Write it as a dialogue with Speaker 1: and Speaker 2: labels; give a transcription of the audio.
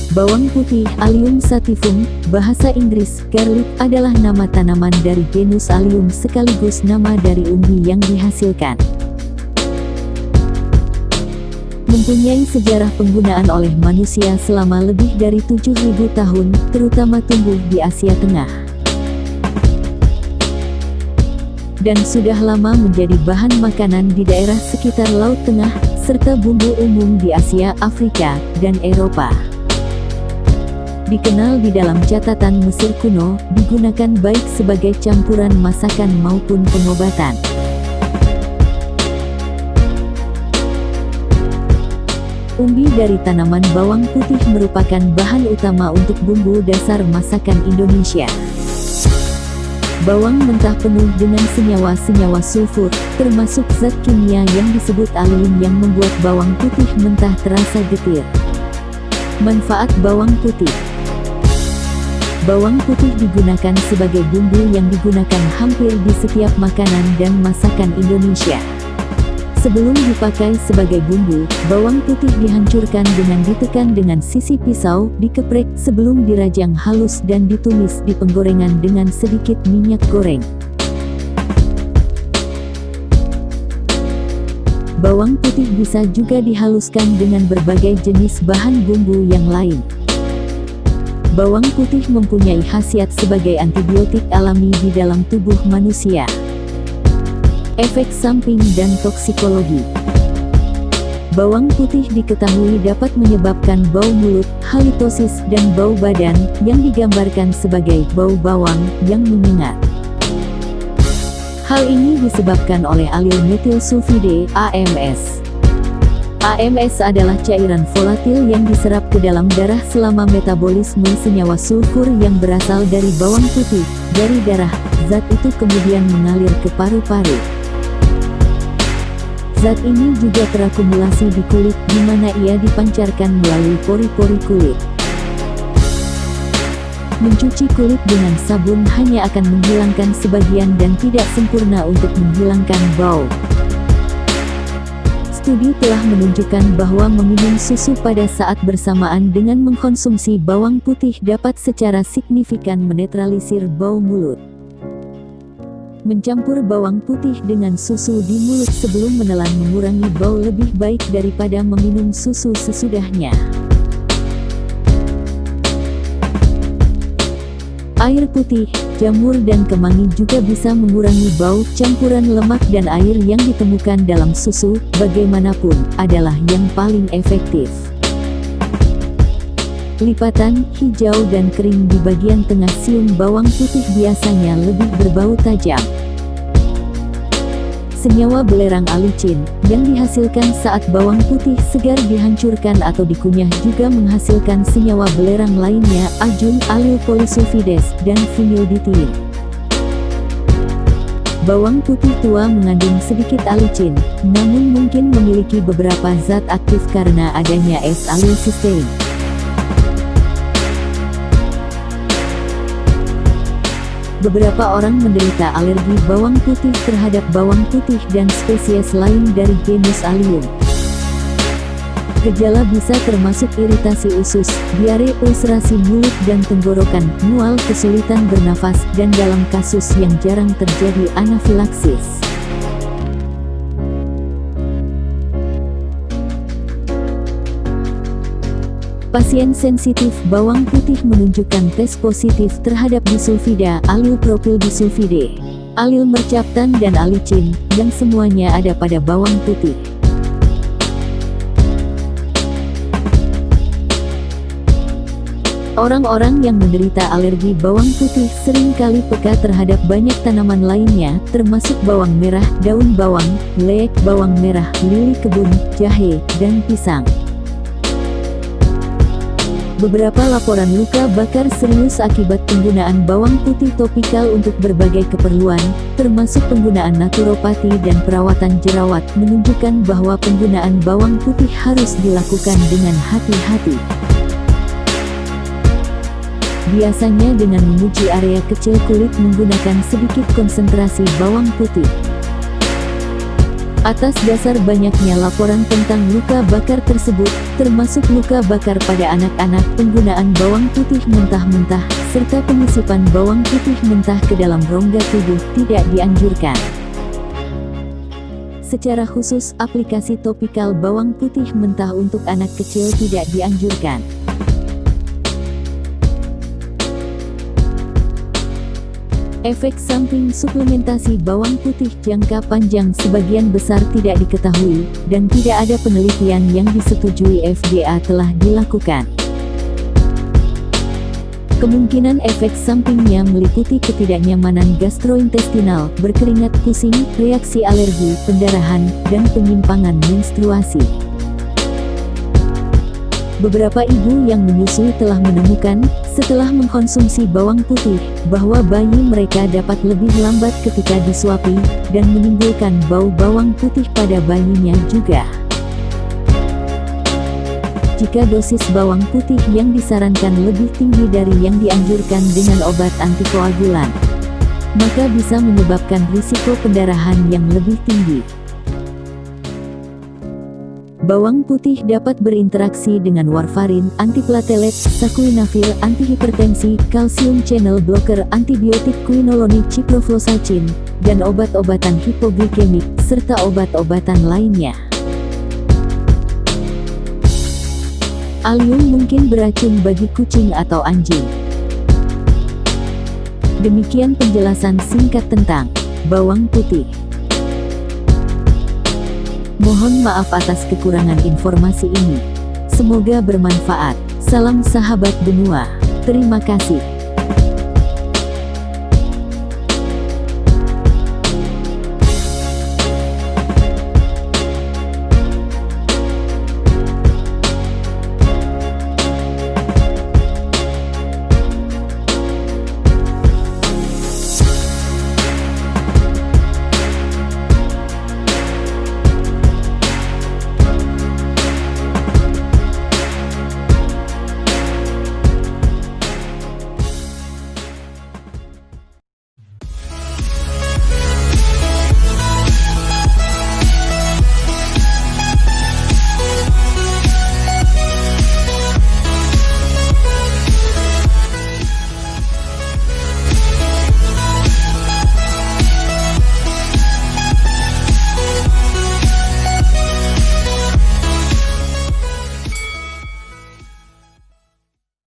Speaker 1: Bawang putih, Allium sativum, bahasa Inggris, garlic, adalah nama tanaman dari genus Allium sekaligus nama dari umbi yang dihasilkan. Mempunyai sejarah penggunaan oleh manusia selama lebih dari 7.000 tahun, terutama tumbuh di Asia Tengah. Dan sudah lama menjadi bahan makanan di daerah sekitar Laut Tengah, serta bumbu umum di Asia, Afrika, dan Eropa. Dikenal di dalam catatan Mesir kuno, digunakan baik sebagai campuran masakan maupun pengobatan. Umbi dari tanaman bawang putih merupakan bahan utama untuk bumbu dasar masakan Indonesia. Bawang mentah penuh dengan senyawa-senyawa sulfur, termasuk zat kimia yang disebut allium yang membuat bawang putih mentah terasa getir. Manfaat bawang putih. Bawang putih digunakan sebagai bumbu yang digunakan hampir di setiap makanan dan masakan Indonesia. Sebelum dipakai sebagai bumbu, bawang putih dihancurkan dengan ditekan dengan sisi pisau, dikeprek sebelum dirajang halus dan ditumis di penggorengan dengan sedikit minyak goreng. Bawang putih bisa juga dihaluskan dengan berbagai jenis bahan bumbu yang lain. Bawang putih mempunyai khasiat sebagai antibiotik alami di dalam tubuh manusia. Efek samping dan toksikologi. Bawang putih diketahui dapat menyebabkan bau mulut, halitosis, dan bau badan, yang digambarkan sebagai bau bawang yang menyengat. Hal ini disebabkan oleh alil metil sulfide, AMS. AMS adalah cairan volatil yang diserap ke dalam darah selama metabolisme senyawa sulfur yang berasal dari bawang putih. Dari darah, zat itu kemudian mengalir ke paru-paru. Zat ini juga terakumulasi di kulit, di mana ia dipancarkan melalui pori-pori kulit. Mencuci kulit dengan sabun hanya akan menghilangkan sebagian dan tidak sempurna untuk menghilangkan bau. Studi telah menunjukkan bahwa meminum susu pada saat bersamaan dengan mengkonsumsi bawang putih dapat secara signifikan menetralisir bau mulut. Mencampur bawang putih dengan susu di mulut sebelum menelan mengurangi bau lebih baik daripada meminum susu sesudahnya. Air putih, jamur dan kemangi juga bisa mengurangi bau. Campuran lemak dan air yang ditemukan dalam susu, bagaimanapun, adalah yang paling efektif. Lipatan, hijau dan kering di bagian tengah siung bawang putih biasanya lebih berbau tajam. Senyawa belerang alicin, yang dihasilkan saat bawang putih segar dihancurkan atau dikunyah juga menghasilkan senyawa belerang lainnya, ajun, alil polysulfides, dan vinyldithien. Bawang putih tua mengandung sedikit alicin, namun mungkin memiliki beberapa zat aktif karena adanya S-alilcysteine. Beberapa orang menderita alergi bawang putih terhadap bawang putih dan spesies lain dari genus Allium. Gejala bisa termasuk iritasi usus, diare, ulcerasi mulut dan tenggorokan, mual, kesulitan bernafas, dan dalam kasus yang jarang terjadi anafilaksis. Pasien sensitif bawang putih menunjukkan tes positif terhadap disulfida, alil propil disulfide, alil mercaptan dan alicin, yang semuanya ada pada bawang putih. Orang-orang yang menderita alergi bawang putih seringkali peka terhadap banyak tanaman lainnya, termasuk bawang merah, daun bawang, lek, bawang merah, lili kebun, jahe, dan pisang. Beberapa laporan luka bakar serius akibat penggunaan bawang putih topikal untuk berbagai keperluan, termasuk penggunaan naturopati dan perawatan jerawat, menunjukkan bahwa penggunaan bawang putih harus dilakukan dengan hati-hati. Biasanya dengan menguji area kecil kulit menggunakan sedikit konsentrasi bawang putih. Atas dasar banyaknya laporan tentang luka bakar tersebut, termasuk luka bakar pada anak-anak, penggunaan bawang putih mentah-mentah, serta pengisipan bawang putih mentah ke dalam rongga tubuh tidak dianjurkan. Secara khusus, aplikasi topikal bawang putih mentah untuk anak kecil tidak dianjurkan. Efek samping suplementasi bawang putih jangka panjang sebagian besar tidak diketahui, dan tidak ada penelitian yang disetujui FDA telah dilakukan. Kemungkinan efek sampingnya meliputi ketidaknyamanan gastrointestinal, berkeringat, pusing, reaksi alergi, pendarahan, dan penyimpangan menstruasi. Beberapa ibu yang menyusui telah menemukan, setelah mengkonsumsi bawang putih, bahwa bayi mereka dapat lebih lambat ketika disuapi, dan menimbulkan bau bawang putih pada bayinya juga. Jika dosis bawang putih yang disarankan lebih tinggi dari yang dianjurkan dengan obat antikoagulan, maka bisa menyebabkan risiko pendarahan yang lebih tinggi. Bawang putih dapat berinteraksi dengan warfarin, antiplatelet, sakuinafil, antihipertensi, kalsium channel blocker, antibiotik quinolone, ciprofloxacin, dan obat-obatan hipoglikemik, serta obat-obatan lainnya. Alium mungkin beracun bagi kucing atau anjing. Demikian penjelasan singkat tentang bawang putih. Mohon maaf atas kekurangan informasi ini. Semoga bermanfaat. Salam sahabat benua. Terima kasih.